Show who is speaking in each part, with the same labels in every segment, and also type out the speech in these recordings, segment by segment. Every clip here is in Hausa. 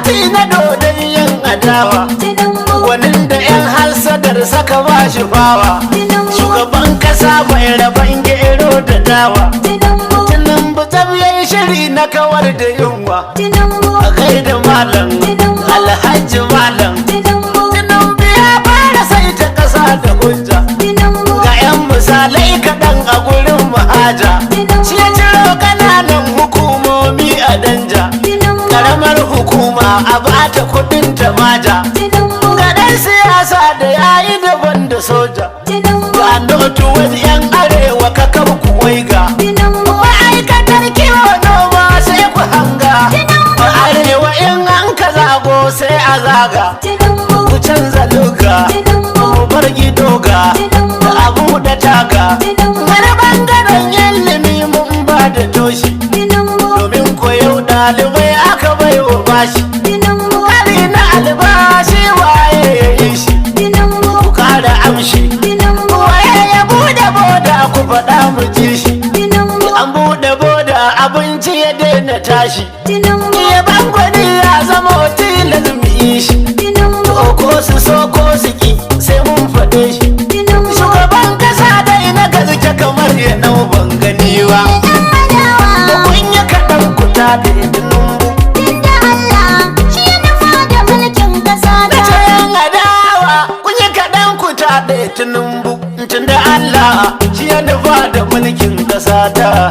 Speaker 1: fati na dodon yin adawa, gwanin da 'yan hasadar saka ba shi fawa, shugaban kasa mai rabon gero da dawa. Tinubu yayi shiri na kawar da yunwa, a gaida malam Alhaji malam. Tinubu ya fara saita kasa da hujja, ga 'yan misalai kaɗan a gurin mahaja. Shi ya ciro ƙananan hukumomi a danja, karamar hukuma a bata kudin tamaja. Ga ɗan siyasa da yayi daban da soja, ga notu wani 'yan arewa kakar kuwaiga. Ma'aikatar kiwo noma sai ku hanga, a arewa in an ka zago sai a zaga. Ku canza luga, mu bar gidoga, da abu da taga. Wani bangaren ilimi mun ba da toshi, domin koyo ɗalibai aka bai wa bashi. Kari na albashi waye ya yi shi, ku kara amshi. Waye ya buɗe boda ku faɗa mu ji shi, an buɗe boda abinci ya daina tashi. Iya bangwani ya zama tilas mu yi shi, ko su so ko su ki sai mun faɗe shi. Shugaban kasa dai na gaske kamar ya nau ban gani ba, kun yi kaɗan ku taɓe Tinubu. Tinubu tunda Allah shi ya nufa da mulkin kasa ta.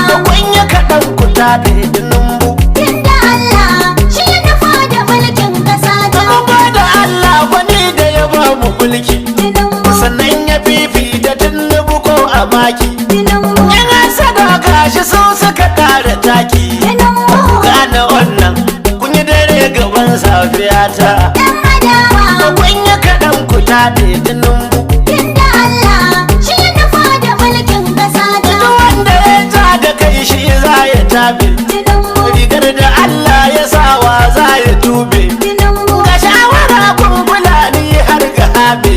Speaker 1: Da kun yi kaɗan ku taɓe Tinubu.
Speaker 2: Tunda Allah shi ya nufa da mulkin kasa ta.
Speaker 1: Kuma da Allah wani da ya ba mu mulki, sannan ya fifita Tinubu ko a maki. Yan sadaka shi su suka ƙara taki, ku gane wannan kun yi dare gaban safiya ta. Da kun yi kaɗan ku taɓe Tinubu.
Speaker 2: Tunda Allah shi ya nufa da mulkin kasa ta.
Speaker 1: Duk wanda ya ja da kai shi za ya taɓe, rigar da Allah ya sawa za ya tube. Ga shawara kun Fulani har ga habe,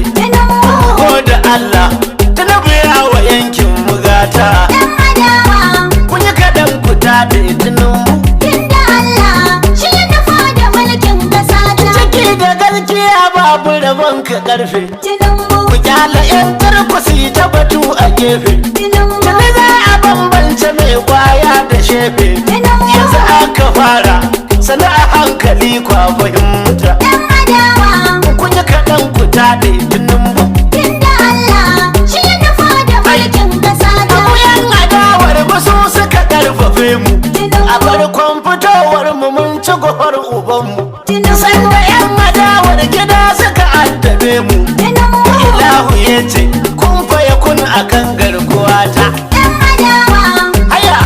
Speaker 1: ko da Allah Tinubu ya wa yankin mugata. Kun yi kaɗan ku taɓe Tinubu.
Speaker 2: Tunda Allah shi ya nufa da mulkin kasa ta.
Speaker 1: Ciki da gaskiya babu rabon ka ƙarfe, ku kyala 'yan tarkusi ta batu a gefe. Tuni za a bambance mai kwaya da shefe, yanzu aka fara sana a hankali kwa fahimta. Kun yi kaɗan ku taɗe Tinubu.
Speaker 2: Tunda Allah shi ya nufa da mulkin kasa ta.
Speaker 1: Abu 'yan adawar musu suka ƙarfafe mu, a farkon fitowar mu mun ci gofar ubanmu. Sanda 'yan adawar gida suka addabe mu, Ilahu ya ce kun faya kun akan garkuwa ta. Haya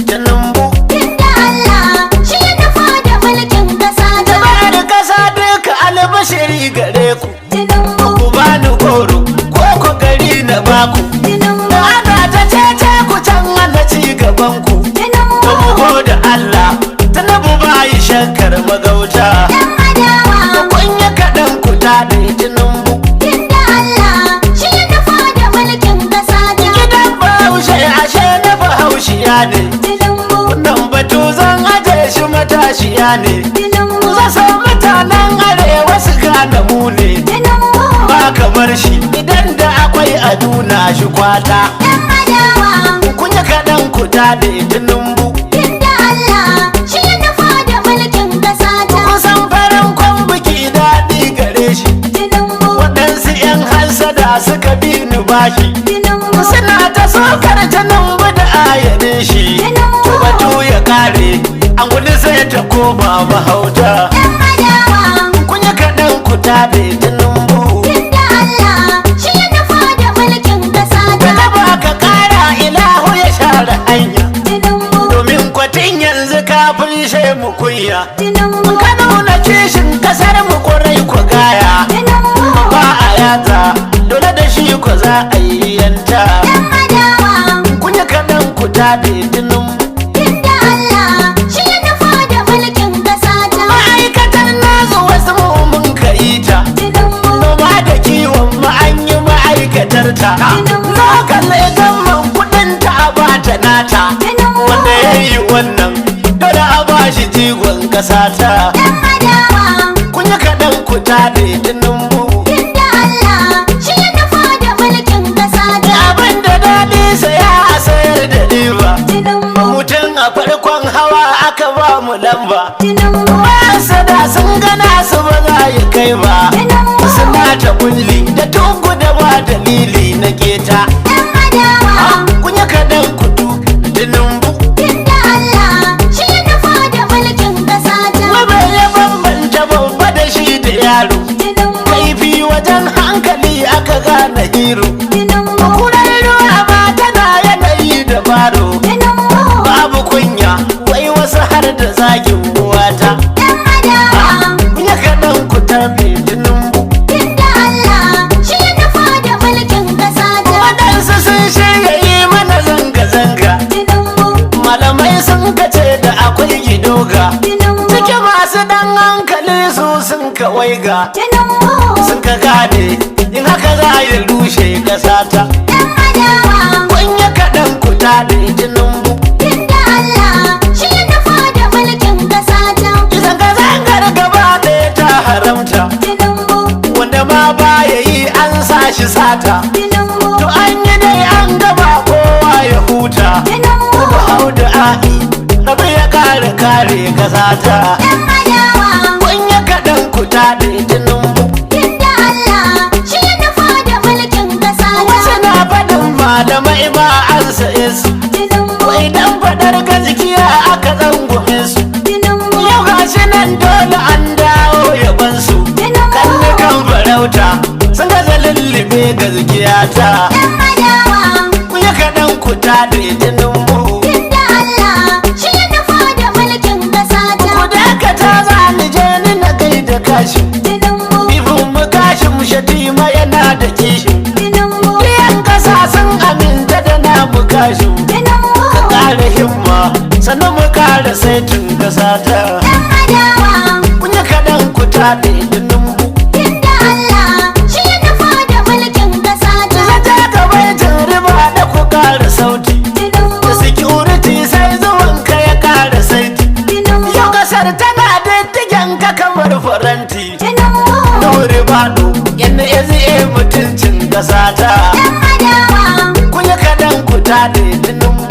Speaker 1: Tinubu.
Speaker 2: Tunda Allah shi ya nufa da mulkin kasa ta.
Speaker 1: Jama'ar kasa duka albashiri gare ku, ku bani goro ko ku gari na baku. Da ana ta cece ku can ana ci gaban ku, ku da Allah Tinubu bayi shankar magauta. Kun yi kaɗan ku taɗe Tinubu.
Speaker 2: Tunda Allah shi ya nufa da mulkin kasa ta.
Speaker 1: Gidan Bahaushe ashe na Bahaushiya ne, nan batu zan aje shi matashiya ne. Za san mutanen arewa su gane mu ne, ba kamar shi idan da akwai a nuna shi kwata. Kun yi kaɗan ku taɗe Tinubu.
Speaker 2: Tunda Allah shi ya nufa da mulkin kasa ta.
Speaker 1: Kusan farin kwan biki daɗi gare shi, waɗansu 'yan hansada suka bi ni bashi, suna ta sokar Tinubu da ayanin shi. Batu ya kare an gudu sai ta koma mahauta. Kun yi kaɗan ku taɗe Tinubu.
Speaker 2: Tunda Allah shi ya nufa da mulkin kasa ta.
Speaker 1: Da ba ka ƙara Ilahu ya share hanya, domin kwatin yanzu kafin shemu kunya. Ka nuna kishin kasar mu kwarai ku gaya, ba a yata dole da shi ku za a yi yanta. Kun yi kaɗan ku taɗe Tinubu.
Speaker 2: Tunda Allah shi ya nufa da mulkin kasa ta.
Speaker 1: Ma'aikatar nazu wasu mun ka yi ta, noma da kiwon ma an yi ma'aikatar ta. Lokal idan man kuɗin ta a bata nata, wanda ya yi wannan dole a bashi jigon ƙasa ta.
Speaker 2: Yan adawa,
Speaker 1: Kun yi kaɗan ku taɗe Tinubu.
Speaker 2: inda Allah shi ya nufa da mulkin ƙasa ta.
Speaker 1: Abin da daɗi saya a sayar da riba.
Speaker 2: Tinubu,
Speaker 1: Mutum a farkon hawa aka ba mu lamba.
Speaker 2: Tinubu,
Speaker 1: Sada sun gana su ba za yi kai ba.
Speaker 2: Tinubu,
Speaker 1: Suna ta kulli da tunku da ba dalili na keta.
Speaker 2: yan adawa,
Speaker 1: Kun yi kaɗan ku Tinubu.
Speaker 2: inda Allah shi ya nufa da mulkin ƙasa ta.
Speaker 1: Wabe ya bambanta babba da shi da yaro.
Speaker 2: Tinubu,
Speaker 1: Kaifi wajen hankali aka gane hero.
Speaker 2: Tinubu,
Speaker 1: Kuran ruwa ma tana yanayi da baro.
Speaker 2: Tinubu,
Speaker 1: Babu kunya wai wasu har da zagin uwata.
Speaker 2: yan adawa,
Speaker 1: Ya kaɗan ku tafi Tinubu.
Speaker 2: inda Allah shi ya nufa da mulkin ƙasa ta.
Speaker 1: Waɗansu sun shirya yi mana zanga-zanga.
Speaker 2: Tinubu,
Speaker 1: Malamai sun kace da akwai gidoga.
Speaker 2: Tinubu,
Speaker 1: Ciki masu ɗan hankali su sun kawai ga.
Speaker 2: Tinubu,
Speaker 1: Sun ka gane in haka za ya rushe ƙasa ta.
Speaker 2: yan adawa,
Speaker 1: Kun ya kaɗan ku taɗe Tinubu.
Speaker 2: inda Allah shi ya nufa da mulkin ƙasa ta.
Speaker 1: Zanga-zangar gaba ɗaya ta haramta.
Speaker 2: Tinubu,
Speaker 1: Wanda ma baya yi an sa shi sata.
Speaker 2: Tinubu,
Speaker 1: To an yi dai an gaba kowa ya huta.
Speaker 2: Tinubu,
Speaker 1: Hau da a'i rabu ya kare ƙasa ta.
Speaker 2: yan adawa,
Speaker 1: Kun ya kaɗan ku taɗe Tinubu.
Speaker 2: inda Allah shi ya nufa da mulkin ƙasa
Speaker 1: Wasu
Speaker 2: ta.
Speaker 1: na faɗin malamai ba an sa'e su.
Speaker 2: Tinubu,
Speaker 1: Idan faɗar gaskiya aka zangume su.
Speaker 2: Tinubu,
Speaker 1: Yau gashi nan dole an dawo yabansu.
Speaker 2: Tinubu,
Speaker 1: Kan farauta sun gaza lullube gaskiya ta.
Speaker 2: yan adawa,
Speaker 1: Kun ya kaɗan ku taɗe Tinubu.
Speaker 2: inda Allah shi ya nufa da mulkin ƙasa ta.
Speaker 1: Ku dakata za ni je ni na gaida kashi.
Speaker 2: Tinubu,
Speaker 1: Bifin mu kashi mu shatima yana da kishi.
Speaker 2: Tinubu,
Speaker 1: Iyan ƙasa sun aminta da namu kashi.
Speaker 2: Tinubu,
Speaker 1: Ƙara himma sannan mu ƙara saitin ƙasa ta.
Speaker 2: yan adawa,
Speaker 1: Kun ya kaɗan ku taɗe Tinubu.
Speaker 2: inda Allah shi ya nufa da mulkin ƙasa ta.
Speaker 1: Zata ka baitin riba da ku ƙara sauti.
Speaker 2: Tinubu,
Speaker 1: Da security sai zuwan ka ya ƙara saiti.
Speaker 2: Tinubu,
Speaker 1: Yau ƙasar tana diddigen ka kamar faranti.
Speaker 2: Tinubu,
Speaker 1: Nuri baɗo yana ya zai mutuncin ƙasa ta.
Speaker 2: yan adawa,
Speaker 1: Kun yi kaɗan ku taɗe Tinubu.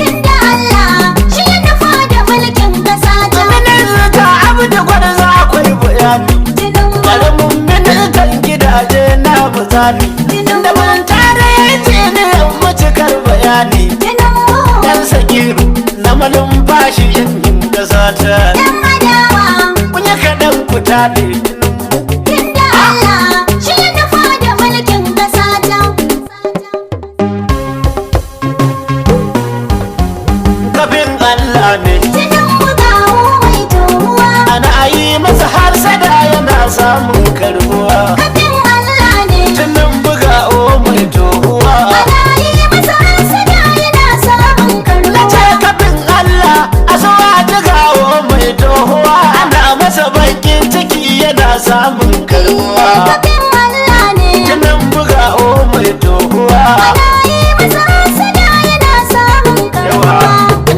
Speaker 2: inda Allah shi ya nufa da mulkin ƙasa ta.
Speaker 1: Minista abu da gwarza akwai bayani.
Speaker 2: Tinubu,
Speaker 1: Ƙaramin ministan gidaje na misali. Da mun tare ya ce ne macikar bayani.
Speaker 2: Tinubu,
Speaker 1: Dan sakiru na malumfashi yin ƙasa ta.
Speaker 2: yan adawa,
Speaker 1: Kun yi kaɗan ku taɗe Tinubu.
Speaker 2: inda Allah shi ya nufa da mulkin ƙasa ta.
Speaker 1: Kafin Allah ne
Speaker 2: Tinubu gawo mai tohuwa,
Speaker 1: ana yi masa harsada yana samun karbuwa.
Speaker 2: kafin Allah ne.
Speaker 1: Tunan buga o mai tohuwa.
Speaker 2: Ana yi masa hasada yana samun
Speaker 1: Na
Speaker 2: karuwa.
Speaker 1: ce kafin Allah a zuwa jigawo mai tohuwa. Ana masa bakin ciki yana samun karbuwa.
Speaker 2: Kafin Allah ne.
Speaker 1: Tunan buga o mai tohuwa.
Speaker 2: Ana yi masa hasada yana samun karuwa.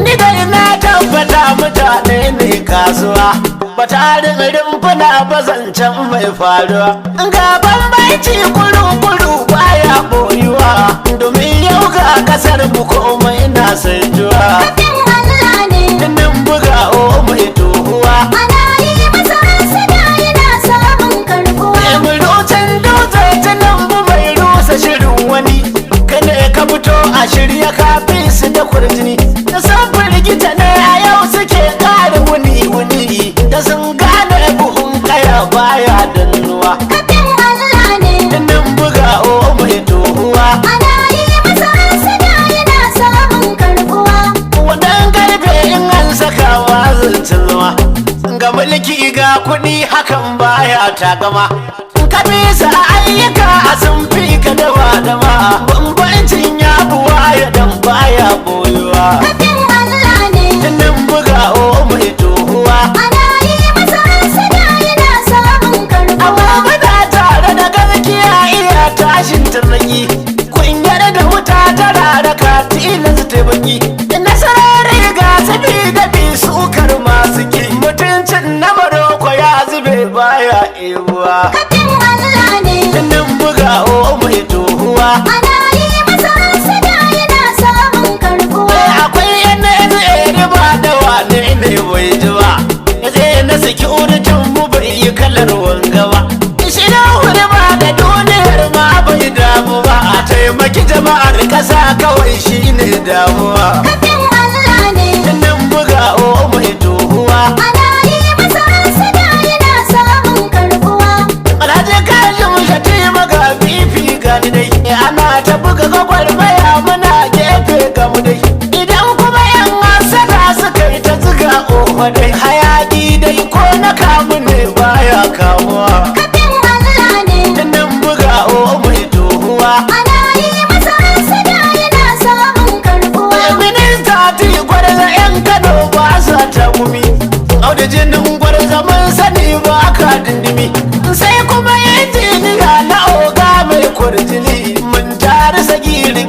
Speaker 1: Ni dai na tabbata mutane ne kasuwa. Batarin rumfuna ba zancen mai faruwa. Ga bambanci kuru-kuru baya boyuwa. Domin yau ga kasar mu komai na saituwa.
Speaker 2: Kafin Allah ne.
Speaker 1: Tunan buga o mai tohuwa.
Speaker 2: Ana yi masa hasada yana samun karuwa.
Speaker 1: Emirocin dutse tunan bu mai rusa shirin wani. Kada ka fito a shirya kafin su da kurjini. Da san firgita ne a yau suke ƙara wuni-wuni. Da sun gane buhun kaya baya dannuwa.
Speaker 2: Kafin Allah ne.
Speaker 1: Tunan buga o mai tohuwa.
Speaker 2: Ana yi masa hasada yana samun karuwa.
Speaker 1: Wadan karfe in an saka wazin zama. Ga mulki ga kuɗi hakan baya takama. Ka bisa ayyuka a sun fi ka dama. Bambancin ya buwa ya dan baya boyuwa.
Speaker 2: Kafin Allah ne.
Speaker 1: Tunan buga o mai tohuwa.
Speaker 2: Ana yi masa hasada yana samun karuwa.
Speaker 1: Amma muna tare da gaskiya iya tashin tarnaki. Kunyar da wuta ta raraka tilas ta baki. Nasarar ga sabi da bi sukar masu ki. Mutuncin ne bai ji ba zai na saki urjin mu bai yi kalar wanga ba shi na wuri ba da duniyar ma bai damu ba a taimaki jama'ar kasa kawai shi ne damuwa
Speaker 2: Kafin Allah ne
Speaker 1: nan buga o mai tohuwa
Speaker 2: ana yi masa hasada yana samun karbuwa.
Speaker 1: alhaji kaji mu shati maga fifi gani dai ana ta buga gwagwarmaya muna gefe ga mu dai idan kuma yan hasada suka yi ta ziga ofa dai hayaki dai ko na kamu ne baya kamuwa
Speaker 2: Kafin Allah ne
Speaker 1: nan buga o mai tohuwa
Speaker 2: ana yi masa hasada yana samun karbuwa.
Speaker 1: minista ti gwarza yan kano ba sa ta gumi auda jinin gwarza mun sani ba ka dindimi sai kuma injiniya na oga mai kwarjini mun tare sagiri